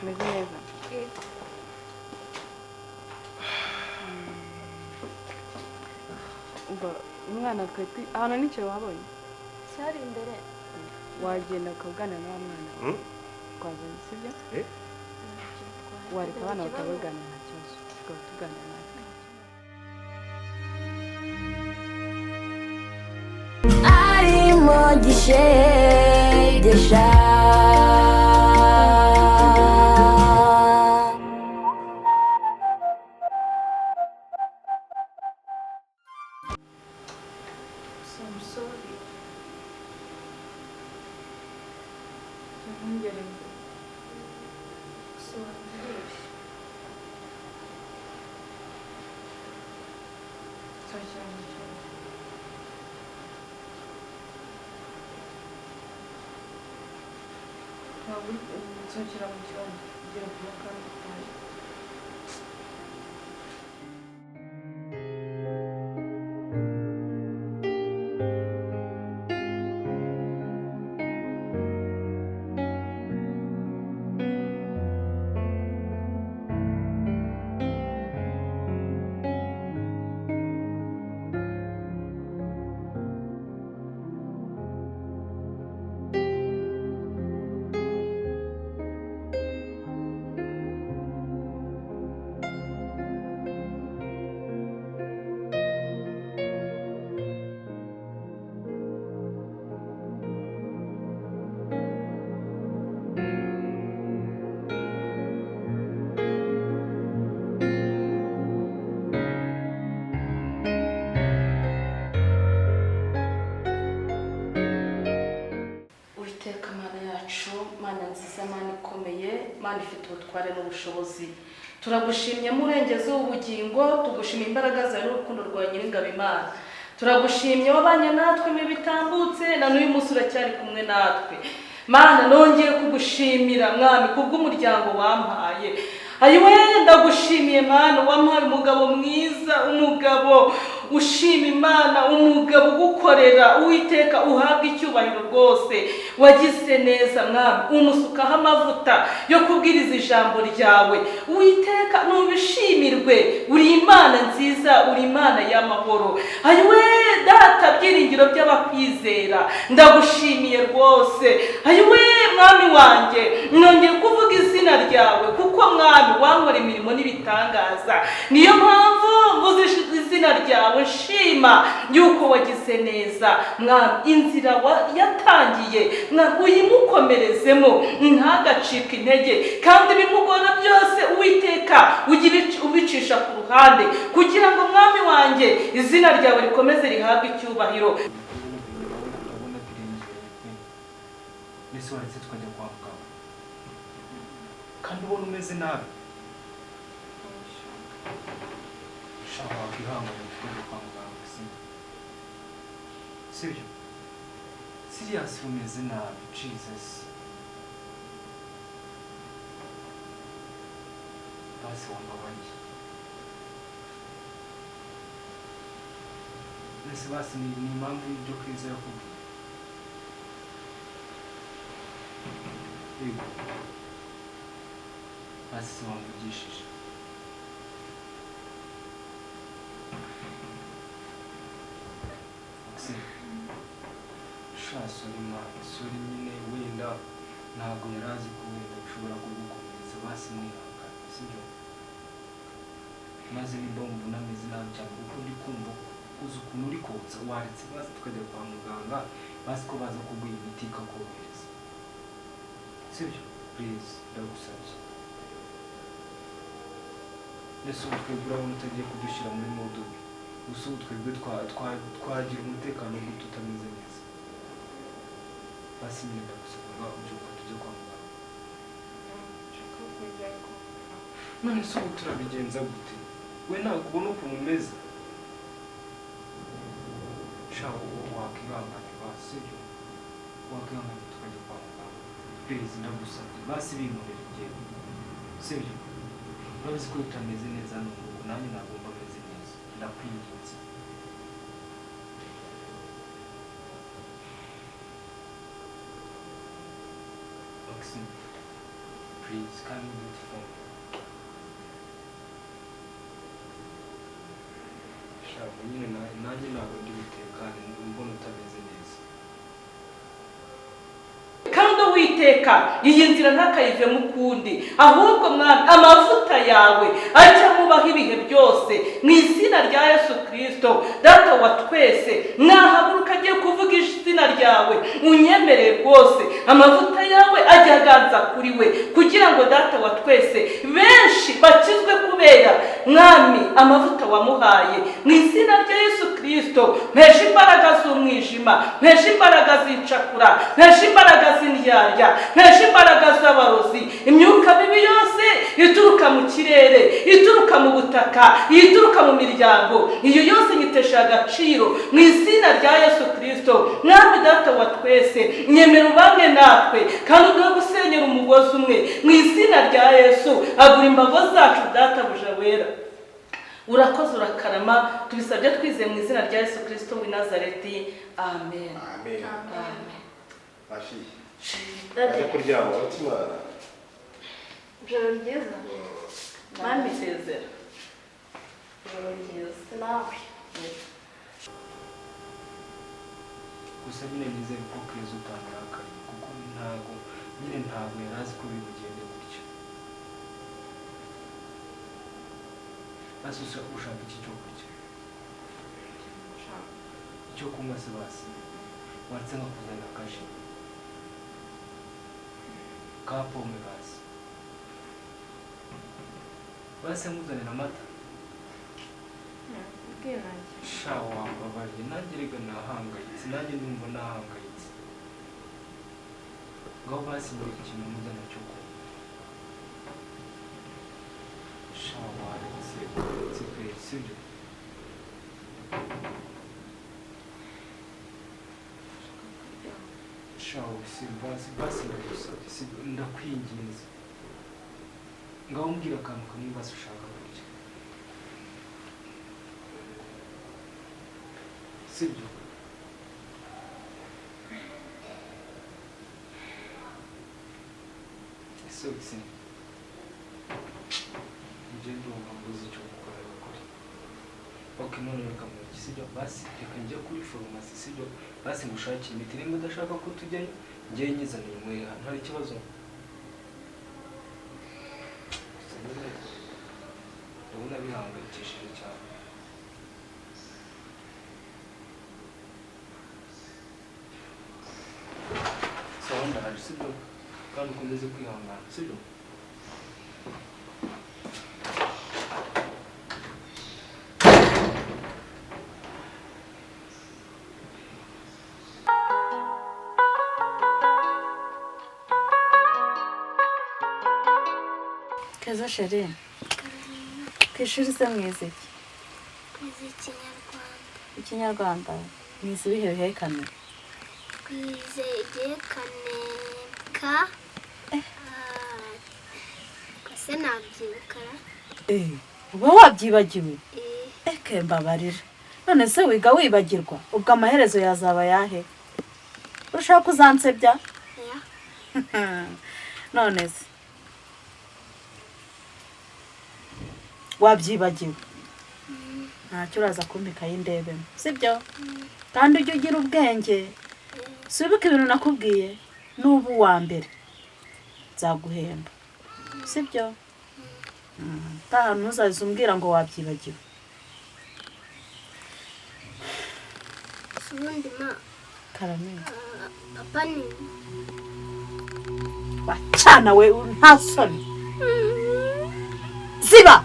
meze neza umva umwana twete ahantu n'icyo wabonye cyari imbere wagenda ukaganira n'uwo mwana twazanye sibyo wareka abana bakabaganira nta kibazo tukaba tuganira natwe arimo gishegesha Mana ifite ubutware n'ubushobozi turagushimye murengeze w'ubugingo tugushimye imbaraga zawe n'urukundo rwa Nyiringabo Imana turagushimye wabanye natwe mu bitambutse na n'uyu munsi uracyari kumwe natwe Mana nongeye kugushimira mwami kubw'umuryango wampaye ayiwe ndagushimiye Mana wampaye umugabo mwiza umugabo ushima Imana umugabo ugukorera Uwiteka uhabwa icyubahiro rwose wagize neza mwami umusukaho amavuta yo kubwiriza ijambo ryawe Uwiteka nubishimirwe uri Imana nziza uri Imana y'amahoro ayiwe data byiringiro by'abakwizera ndagushimiye rwose ayiwe mwami wanjye nongeye kuvuga izina ryawe kuko mwami wankora imirimo n'ibitangaza niyo mpamvu mvuze izina ryawe shima yuko wagize neza mwami inzira yatangiye uyimukomerezemo ntagacika intege kandi bimugora byose Uwiteka ujye ubicisha ku ruhande kugira ngo mwami wanjye izina ryawe rikomeze rihabwe icyubahiro mbese waretse tukajya kwa muganga kandi ubona umeze nabi ushaka wakwihangana tukajya kwa muganga sibyo Sirius umeze nabi Jesus basi wambabariye mbese basi ni impamvu y'ibyo kwizera kubwira yego basi se wamvugishije sori nyine wenda ntabwo yari azi ko wenda ushobora kugukomereza basi mwihangane sibyo maze nimba wumva unameze nabi cyane kuko ndi kumva uzi ukuntu uri kotsa waretse basi tukajya kwa muganga basi ko baza kuguha imiti ikakorohereza sibyo please ndagusabye mbese ubu twebwe urabona utagiye kudushyira muri modubi gusa ubu twebwe twagira umutekano wo tutameze neza basi nyine ndagusaba ubyuka tujye kwa muganga none se ubu turabigenza gute we ntabwo ubona ukuntu umeze shaka wakwihangane basi sibyo wakwihangane tukajya kwa muganga please ndagusabye basi binkorera igihe sibyo urabizi ko utameze neza n'ubu nanjye ntabwo mba meze neza ndakwinginze please can you do it for me shaka nyine nanjye ntabwo ndi butekane mbona utameze neza kandi witeka iyi nzira ntakayivemo ukundi ahubwo mwana amavuta yawe ajya mubaho ibihe byose mu izina rya Yesu Kristo data wa twese nahaguruka agiye kuvuga izina ryawe unyemerere rwose amavuta yawe ajya aganza kuri we kugira ngo data wa twese benshi bakizwe kubera mwami amavuta wamuhaye mu izina rya Yesu Kristo mpesha imbaraga z'umwijima mpesha imbaraga z'icakura mpesha imbaraga z'indyarya mpesha imbaraga z'abarozi imyuka mibi yose ituruka mu kirere ituruka mu butaka ituruka mu miryango iyo yose nyitesha agaciro mu izina rya Yesu Kristo mwami data wa twese nyemera ubamwe natwe kandi ubwo gusenyera umugozi umwe mu izina rya Yesu agura imbago zacu data buja wera urakoze urakarama tubisabye twizeye mu izina rya Yesu Kristo w'i Nazareti amen amen amen bashi dade kuryama utimara joro ryiza mami sezera joro ryiza nawe gusa nyine nizere ko Kristo utangarakari kuko ntabwo yari azi ko bigende gutya basi ushaka iki cyo kurya icyo kunywa se basi watse nka kuzana akaji ka pome basi nkuzanira amata sha wambabaye nanjye rega nahangayitse nanjye ndumva nahangayitse ngaho basi muri ikintu muzana cyo kunywa sha waretse sibyo sha basi ndakwinginze ngaho mbwira akantu kamwe basi ushaka kurya sibyo ese njye ndumva mbuze icyo gukora bakora okay none reka muriki sibyo basi reka njye kuri farumasi sibyo basi ngushakire imiti nimba udashaka ko tujyayo njye nyizanira umweha nta kibazo ndabona bihangayikishije cyane sawa ndahaje sibyo kandi ukomeze kwihangana sibyo Keza sheri kwishuri se mwize iki Kwize ikinyarwanda mwize ibihe bihekane kwize igihekane ka kose nabyibukara uba wabyibagiwe eke mbabarira none se wiga wibagirwa ubwo amaherezo yazaba yahe urashaka kuzansebya none se wabyibagiwe ntacyo uraza kumpika y'indebemo sibyo kandi ujye ugira ubwenge sibuka ibintu nakubwiye n'ubu wa mbere nzaguhemba sibyo taha ntuzaze umbwira ngo wabyibagiwe ubundi ma karamenya papa ni wacana we nta soni ziba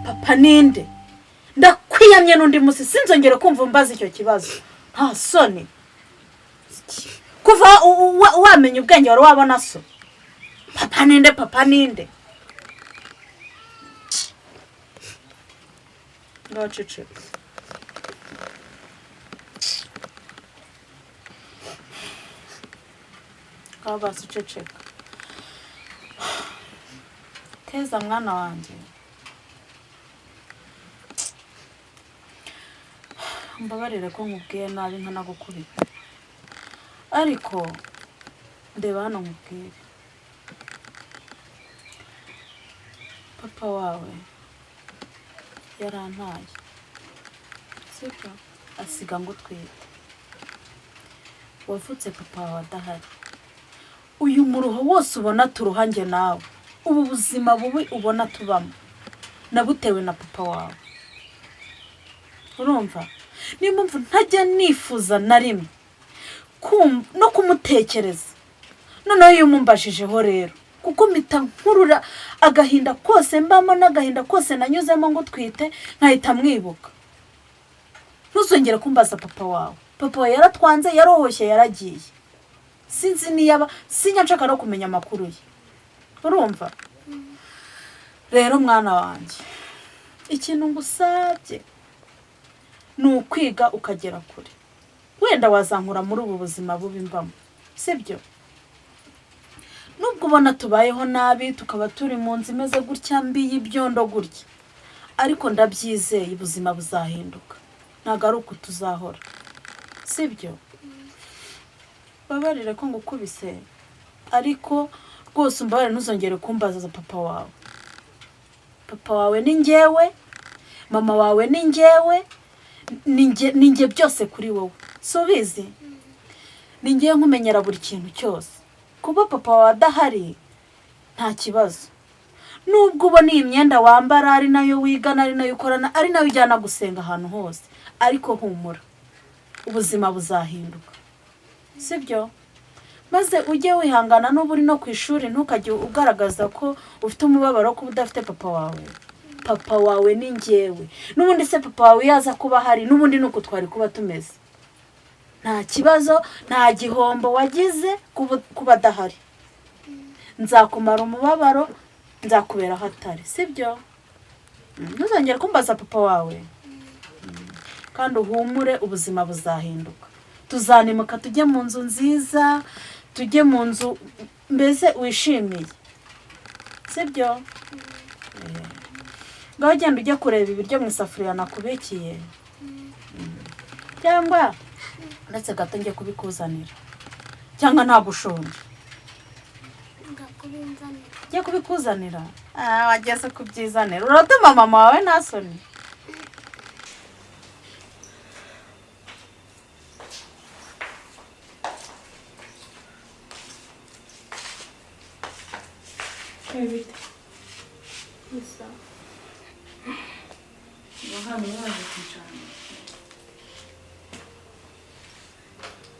papa ninde ndakwiyamye n'undi musi sinzongere kumva mbaza icyo kibazo nta soni kuva wamenya ubwenge wari wabona so papa ninde ngaceceka basi uceceka Keza mwana wanjye mbabarire ko nkubwiye nabi nkanagukubita ariko ndeba hano nkubwire papa wawe yarantaye sibyo asiga ngo twite wavutse papa wawe adahari uyu muruho wose ubona turuhange nawe ubu buzima bubi ubona tubamo nabutewe na papa wawe urumva niyo mpamvu ntajya nifuza na rimwe no kumutekereza noneho iyo umumbashijeho rero kuko mpita nkurura agahinda kose mbamo n'agahinda kose nanyuzemo ngo twite nkahita mwibuka ntuzongere kumbaza papa wawe yaratwanze yarohoshye yaragiye sinzi niyaba sinyanshaka no kumenya amakuru ye urumva rero mwana wanjye ikintu ngusabye ni ukwiga ukagera kure wenda wazankura muri ubu buzima bubi mbamo sibyo nubwo ubona tubayeho nabi tukaba turi mu nzu imeze gutya mbi y'ibyondo gutya ariko ndabyizeye ubuzima buzahinduka ntabwo ari uko tuzahora sibyo babarire ko ngukubise ariko rwose umbabarire ntuzongere kumbaza papa wawe ni njyewe mama wawe ni njyewe ni njye byose kuri wowe si ubizi ni njyewe nkumenyera buri kintu cyose kuba papa wawe adahari nta kibazo nubwo ubona iyi myenda wambara ari nayo wigana ari nayo ukorana ari nayo ujyana gusenga ahantu hose ariko humura ubuzima buzahinduka sibyo maze ujye wihangana n'ubu uri no ku ishuri ntukajye ugaragaza ko ufite umubabaro ko udafite papa wawe ni njyewe n'ubundi se papa wawe yaza kuba hari n'ubundi nuko twari kuba tumeze nta kibazo nta gihombo wagize kuba adahari nzakumara umubabaro nzakubera hatari sibyo ntuzongere kumbaza papa wawe kandi uhumure ubuzima buzahinduka tuzanimuka tujye mu nzu nziza tujye mu nzu mbese wishimiye sibyo ngaho genda ujye kureba ibiryo mu isafuriya nakubikiye cyangwa ndetse gato njye kubikuzanira cyangwa ntabwo ushonje njye kubikuzanira wageze kubyizanira uratuma mama wawe nta soni bite gusa hano yaje kwicara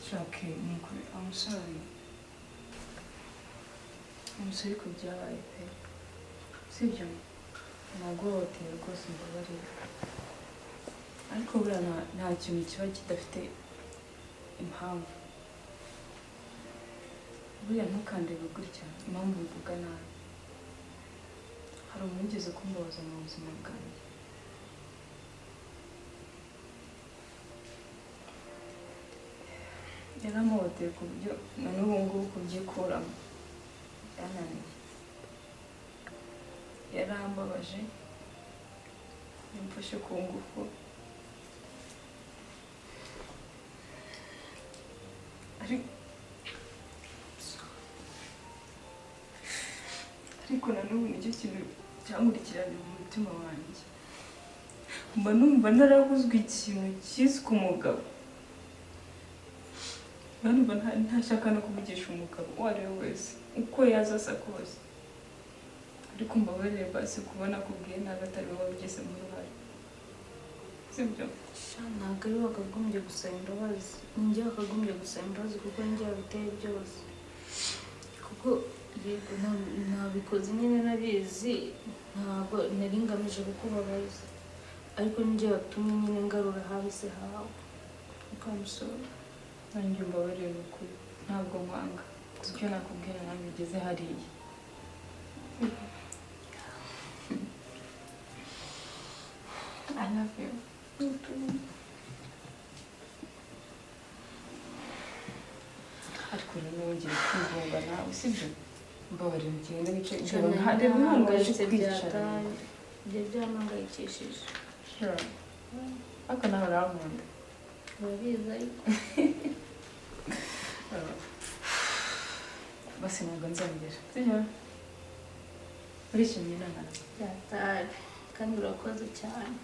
shake nukuri amusari ko byabaye pe sibyo nagohoteye rwose mbabarira ariko buriya nta kintu kiba kidafite impamvu buriya ntukandebe gutya impamvu mvuga nabi hari umuntu ugeze kumbabaza mu buzima bwanjye yaramuhoteye ku buryo na n'ubu ngubu kubyikuramo yananiye yarambabaje yamfashe ku ngufu ariko na n'ubu nicyo kintu cyankurikiranye mu mutima wanjye mba numva narabuzwe ikintu cyiswe umugabo numva ntashaka no kuvugisha umugabo uwo ari we wese uko yaza asa kose ariko mbabarire basi kubona kubwiye nabi atari wowe wabigeze mu ruhare sibyo ntabwo ari wakagombye gusaba imbabazi njye wakagombye gusaba imbabazi kuko njye wabiteye byose kuko yego nabikoze nyine nabizi ntabwo nari ngamije kukubabaza ariko njye watumye nyine ngarura habise hawe ukamusora nanjye mbabarire ukuri ntabwo nkwanga gusa icyo nakubwira nawe bigeze hariya I love you. ariko rero wongeye kwivunga nawe sibyo mbabarira ugenda wice reba ntuhangayitse kwicara ibyo byampangayikishije ariko nawe urankunda urabizi ariko basi ntabwo nzongera sibyo urishimye n'abana byatari kandi urakoze cyane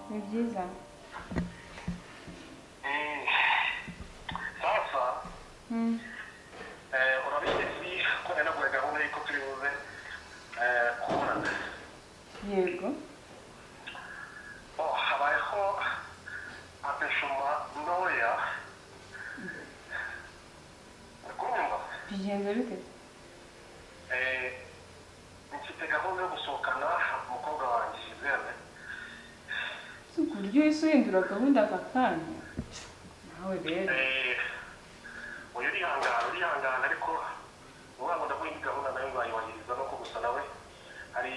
ni byiza sasa urabizi ko nanaguye gahunda y'uko turi buze kubonana yego habayeho apeshoma ntoya kunyumva bigenze bite mfite gahunda yo gusohokana umukobwa wanjye Gisele si uburyo uhise uhindura gahunda aka kanya nawe rero urihangana ariko umwana ndaguha indi gahunda nayo nzayubahiriza nuko gusa nawe hari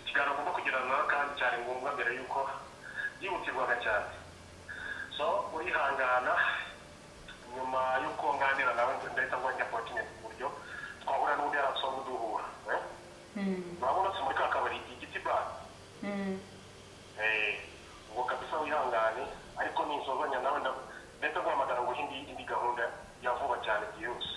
ikiganiro agomba kugirana kandi cyari ngombwa mbere y'uko byihutirwaga cyane so urihangana nyuma y'uko nganira nawe ndahita ngo njya opportunity ku buryo twahura n'undi yarasohoka duhura urabona se muri ka kabari igiti bar ubwo kabisa wihangane ariko ninsozanya nawe ndahita guhamagara ngo indi gahunda ya vuba cyane byihuse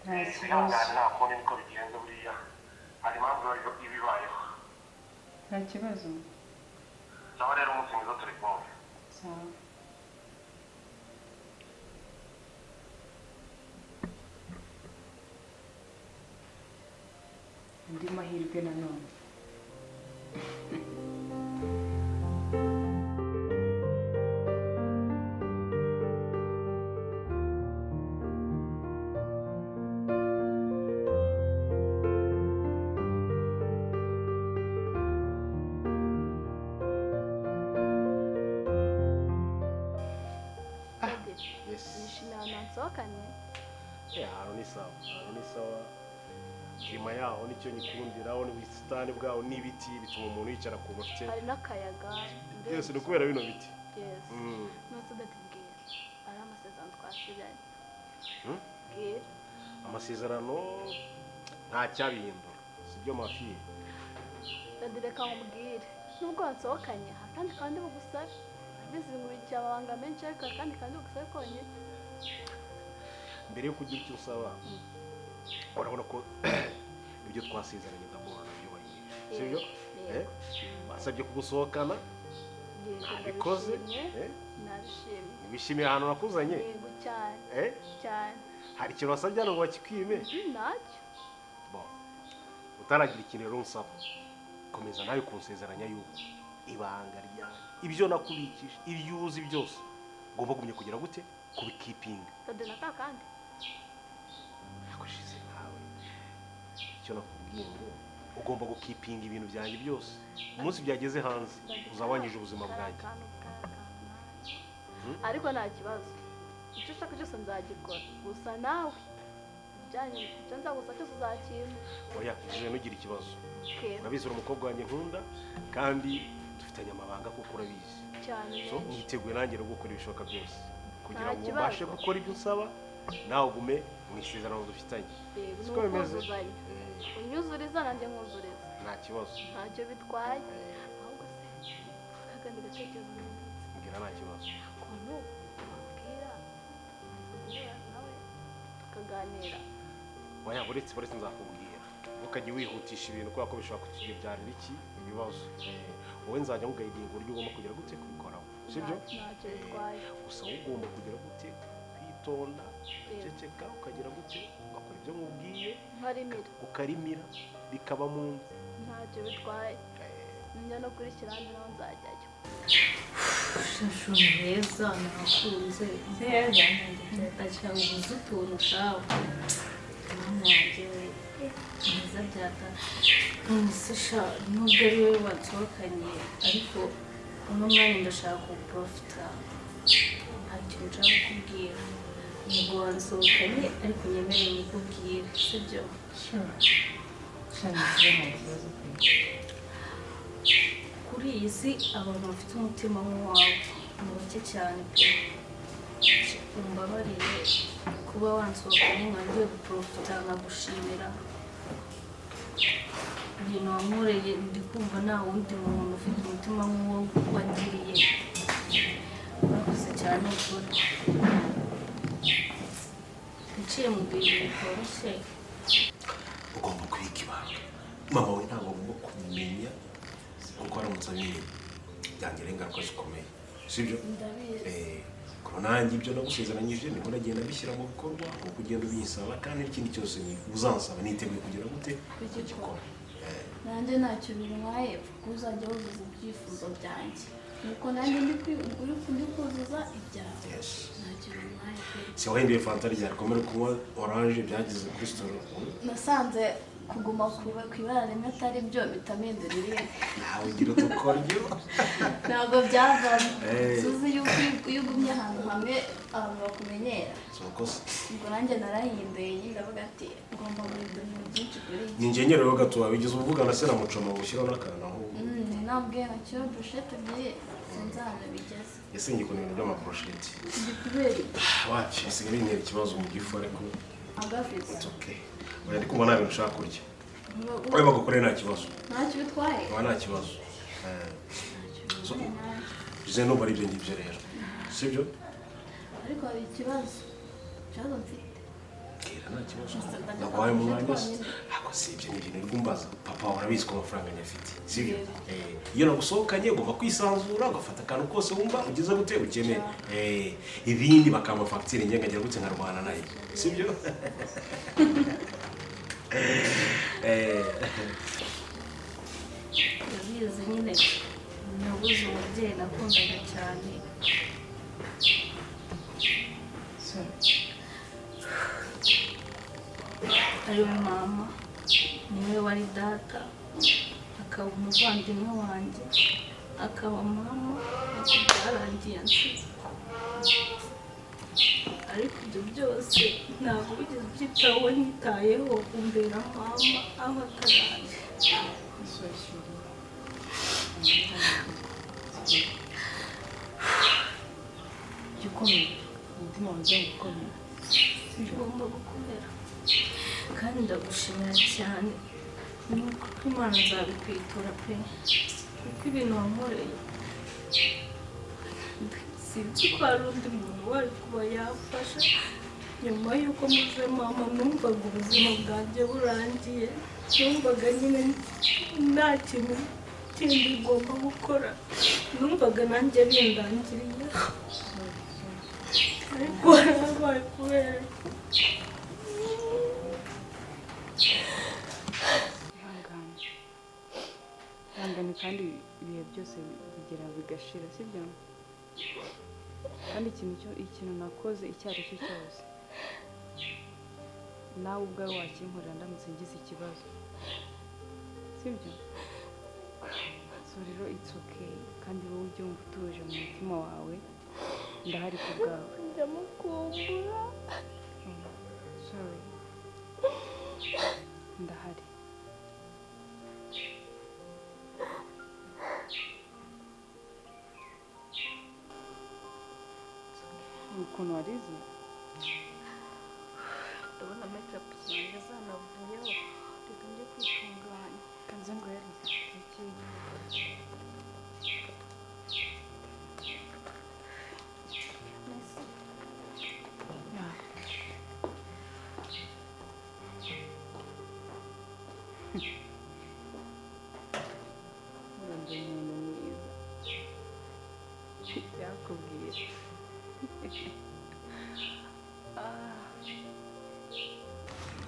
nta kibazo wihangane nta kundi niko bigenze buriya hari impamvu ibibayeho nta kibazo sawa rero umunsi mwiza turi kumwe sawa andi mahirwe nanone nishimiye ahantu hansohokanye ahantu ni sawa nyuma yaho nicyo nyikundira aho n'ubusitani bwaho n'ibiti bituma umuntu yicara ku mafite hari n'akayaga byose ni ukubera bino biti n'utu datubwira ari amasezerano twasiranye bwira amasezerano nta cyabihindura sibyo mafiye reka nkubwire nubwo wansohokanye kandi bugusabe bizinguye amabanga menshi ariko kandi bugusabe konyine mbere yo kugira icyo usaba urabona ko ibyo twasezeranye ndabona nabyubahirije sibyo basabye kugusohokana nabikoze nabishimye wishimiye ahantu nakuzanye yego cyane cyane hari ikintu wasabye hano ngo bakikwime ntacyo utaragira ikintu rero unsaba komeza nawe kunsezeranya yuko ibanga ryawe ibyo nakubikije ibyo uzi byose ugomba kumenya kugira gute kubikipinga tade na kakandi nakoshize nawe icyo nakubwiye ngo ugomba gukipinga ibintu byanjye byose umunsi byageze hanze uzabanyije ubuzima bwanjye ariko nta kibazo icyo ushaka cyose nzagikora gusa nawe icyo nzagusa cyose uzakimpa oya uje nugira ikibazo urabizi uri umukobwa wanjye nkunda kandi dufitanye amabanga kuko urabizi cyane so mwiteguye nanjye no gukora ibishoboka byose kugira ngo mbashe gukora ibyo usaba nawe ugume mu isezerano dufitanye siko bimeze unyuzuriza nanjye nkuzuriza nta kibazo ntacyo bitwaye ahubwo se akagandi gatekerezo mbwira nta kibazo ukuntu wabwira nawe tukaganira oya uretse nzakubwira ntukajye wihutisha ibintu kubera ko bishobora kutubyarira iki ibibazo wowe nzajya nkugayidinga uburyo ugomba kugira gute kubikoraho sibyo ntacyo bitwaye gusa wowe ugomba kugira gute kwitonda uceceka ukagira gute ugakora ibyo nkubwiye ukarimira bikaba mu nzu ntacyo bitwaye njya no kuri kirandi naho nzajyayo shusho heza nakunze heza ndashaka ubuze utuntu shawe wanjye mwiza byata ntusisha nubwo ari wowe wansohokanye ariko uno mwanya ndashaka kuprofita nta kintu nshaka kukubwira Ntabwo wansohokanye ariko nyemereye nkubwire sibyo? Kuri iyi si abantu bafite umutima nk'uwawe ni bake cyane pe. Umbabarire kuba wansohokanye nkangiye guprofita nkagushimira ibintu wankoreye. Ndi kumva nta wundi muntu ufite umutima nk'uwo wangiriye. Urakoze cyane ukuri. Nciye mu bintu bitoroshye. Ugomba kwiga ibanga. Mama we ntabwo agomba kumenya kuko aramutse abimenye byangira ingaruka zikomeye. Sibyo? Ndabizi. Kuko nanjye ibyo nagusezeranyije niho nagenda bishyira mu bikorwa uko ugenda ubinsaba kandi n'ikindi cyose uzansaba niteguye kugira gute kugikora. nanjye ntacyo bintwaye kuko uzajya wuzuza ibyifuzo byanjye nuko nanjye ndi kuzuza ibyawe ntacyo bintwaye pe. Si wahinduye fanta ryari komera kunywa oranje byageze kuri store? Nasanze kuguma ku ibara rimwe atari byo bitamindura irindi. Nawe ugira udukoryo. Ntabwo byavamo. Suzi yuko iyo ugumye ahantu hamwe abantu bakumenyera. Ubwo nanjye narahinduye ndavuga ati ngomba guhindura ibintu byinshi kuri iki. Ni njye nyine rero gato wabigeze uvugana se na mucoma gushyiraho n'akantu aho. Nabwiye na cyo bushete ebyiri sinzi ahantu bigeze. Yasinye ku bintu by'amaprosheti. Ndi kubera Wacu bisigaye bintera ikibazo mu gifu ariko agafite. it's okay. Oya ndi kumva nta bintu ushaka kurya. Oya bagukoreye nta kibazo. Ntacyo bitwaye. Oya nta kibazo. Bize numva ari ibyo ngibyo rero. Sibyo? Ariko hari ikibazo mfite. Kera nta kibazo. Nabaye mu mwanya se. Ako si ibyo ni ibintu bigumbaza. Papa urabizi ko amafaranga nyafite. Sibyo? Iyo nagusohokanye ugomba kwisanzura ugafata akantu kose wumva ugeze gute ukeneye. Ibindi bakamba facture njye ngagira gute nkarwana nayo. Sibyo? Ndabizi nyine nabuze umubyeyi nakundaga cyane. Ariwe mama, niwe wari data, akaba umuvandimwe wanjye, akaba mama, ariko byarangiye ansize. Ariko ibyo byose ntabwo wigeze ubyitaho, nitayeho umbera mama aho ataraje. Gikomeye, umutima wanjye ukomeye. Ugomba gukomera kandi ndagushimira cyane. Ni ukuri Imana nzabikwitura pe, kuko ibintu wankoreye sinzi ko hari undi muntu wari kuba yafasha. Nyuma y'uko muze mama numvaga ubuzima bwanjye burangiye, numvaga nyine nta kintu kindi ngomba gukora, numvaga nanjye bindangiriye ariko harabaye kubera ihangane kandi ibihe byose bigera bigashira sibyo? Kandi ikintu nakoze icyo ari cyo cyose nawe ubwawe wakinkorera ndamutse ngize ikibazo sibyo? So rero it's okay kandi wowe ujye wumva utuje mu mutima wawe, ndahari ku bwawe. ndamukumbura. Sorry, ndahari. Ukuntu warize ndabona makeup zanjye zanavuyeho, reka njye kwitunganya. kanze ngo yarize iki undi umuntu mwiza yakubwiye.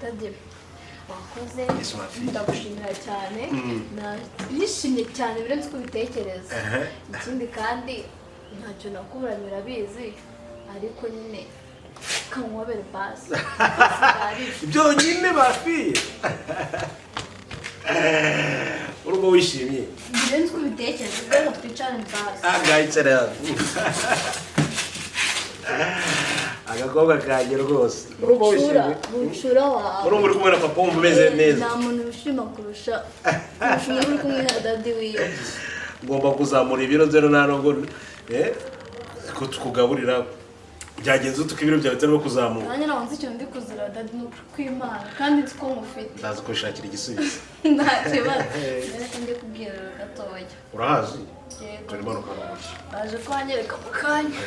Tadde wakoze ndagushimira cyane. Nishimye cyane birenze uko ubitekereza. Ikindi kandi ntacyo nakuburanye urabizi ariko nyine kanywabere basi. Byonyine bafiye. Urumva wishimye? Birenze uko ubitekereza rero twicarane basi. Agayicara. agakobwa kanjye rwose urumva wishimye bucura wawe urumva uri kumwe na papa wumva umeze neza nta muntu wishima kurusha umuntu uri kumwe na dadi wiwe ngomba kuzamura ibiro zero nta nubwo ko tukugaburira byagenze utuka ibiro byawe bitarimo kuzamuka nanjye ntabwo nzi ikintu ndi kuzira dadi ni ukwimana kandi nzi ko mufite ndazi kubishakira igisubizo nta kibazo reka njye kubwira gatoya urahazi yego turimo nukamushya baje kwanyereka mu kanya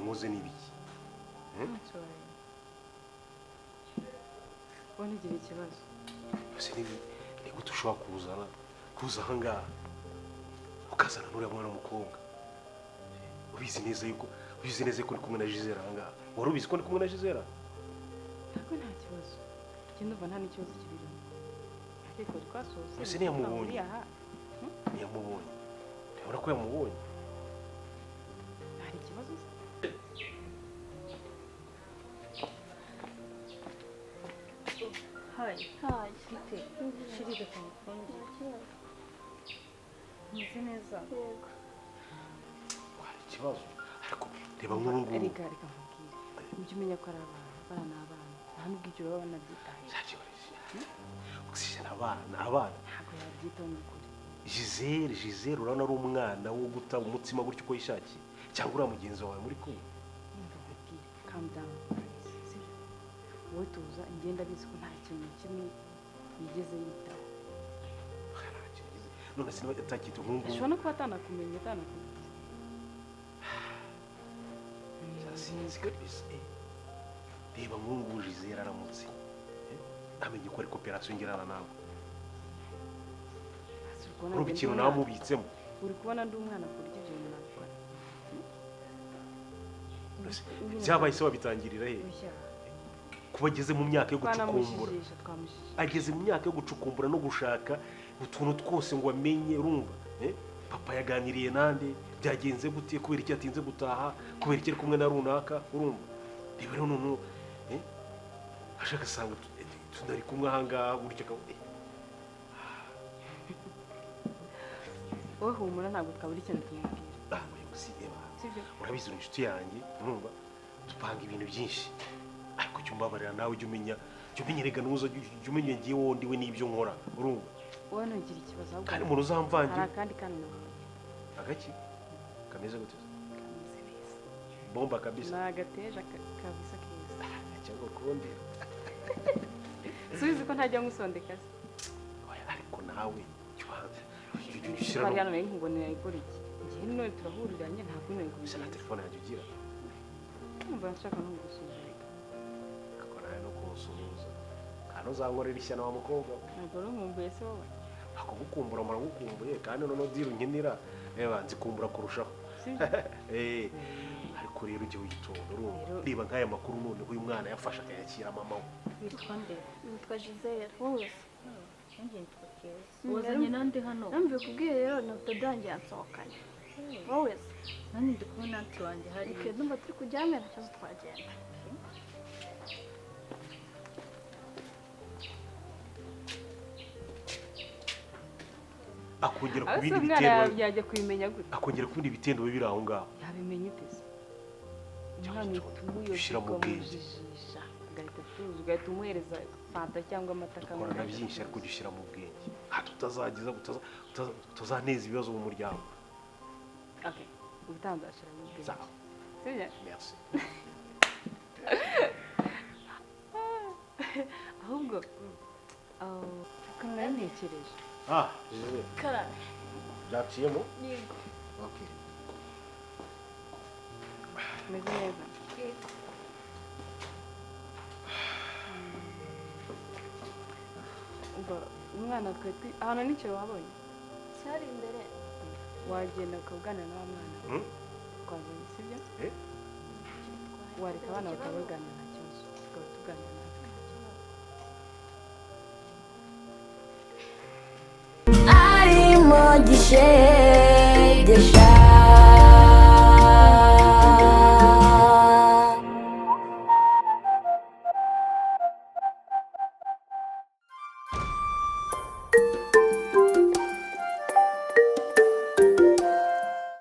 muze n'ibiki ubona ugira ikibazo ese ni gute ushobora kuza aha ngaha ukazana n'uriya mwana w'umukobwa ubizi neza ko uri kumwe na Gisela aha ngaha wari ubizi ko ndi kumwe na Gisela ntabwo nta kibazo njye ndumva nta n'ikibazo kibirimo ariko twasohotse ese ntiyamubonye urabona ko yamubonye hari ikibazo se Hayi. hayi Bite? Shirika tumufungiye. Muzi neza. yego hari ikibazo ariko reba nk'ubu ngubu reka nkubwire ujye umenya ko ari abana n'abana nta n'ubwo ibyo baba banabyitaye abana ntabwo yabyitaho ni ukuri Gisele urabona ari umwana wo guta umutsima gutyo uko yishakiye cyangwa uriya mugenzi wawe muri kumwe nkubwire calm down wowe tuza ingenda bizi ko nta kintu na kimwe yigeze yitaho none se niba atakita nk'ubu ashobora no kuba atanakumenya sinzi kabisa reba nk'ubu Gisele aramutse amenye ko ari koperasiyo ngirana nawe urumva ikintu nawe mubitsemo uri kubona ndi umwana ku buryo ibyo bintu nabikora byabaye se wabitangirira he kuba ageze mu myaka yo gucukumbura ageze mu myaka yo gucukumbura no gushaka utuntu twose ngo amenye urumva papa yaganiriye nande byagenze gute kubera iki yatinze gutaha kubera iki ari kumwe na runaka urumva reba rero none ashaka asanga tudari kumwe aha ngaha gutya wowe humura ntabwo twabura ikintu tumubwira urabizi uri inshuti yanjye urumva dupanga ibintu byinshi ariko jya umbabarira nawe jya umenya rega nuza jya umenya ngiye wowe ndiwe n'ibyo nkora urumva wowe ntugira ikibazo ahubwo kandi umuntu uzamvangira hari akandi kana nabonye agaki kameze gute kameze neza bomba kabisa ni agateja kabisa keza cyangwa ukundi subizi ko ntajya nkusondeka se ariko nawe twari hano nayo nkubonera ikora iki igihe none turahuriranye ntabwo none kubisa na telefone yanjye ugira numva nshaka no gusuhuza akora no kusuhuza kandi uzankorera ishyano wa mukobwa ntabwo ari umwumbuye se wowe akagukumbura muragukumbuye kandi noneho diri unkenera nzikumbura kurushaho ariko rero ujye witonda urumva niba nk'aya makuru none uyu mwana yafashe akayakira mama we Witwa nde? nitwa Gisele wowe Nanjye nitwa Keza. Wazanye nande hano? namvuye kubwira rero na dada wanjye yansohokanye wowe Nanjye ndi kumwe na anti wanjye hari. reka ndumva turi kujyame nta kibazo twagenda akongera ku bindi umwana bitendo yajya kubimenya gute akongera ku bindi bitendo biri aho ngaho yabimenya ute se umwana ushyira mu bwenge ukamujijisha agahita atuza ugahita umuhereza fanta cyangwa amata dukora na byinshi ariko jya ushyira mu bwenge hato utazagiza utazaneza ibibazo mu muryango ubutaha nzashyira mu bwenge sawa sibyo merci ahubwo akantu nari ntekereje Gisele karame byaciyemo yego okay meze neza yego umwana twari ahantu n'icyo wabonye cyari imbere wagenda ukavugana n'aba mwana twazanye sibyo wareka abana bakabaganira nta kibazo tukaba tuganira natwe arimo gishegesha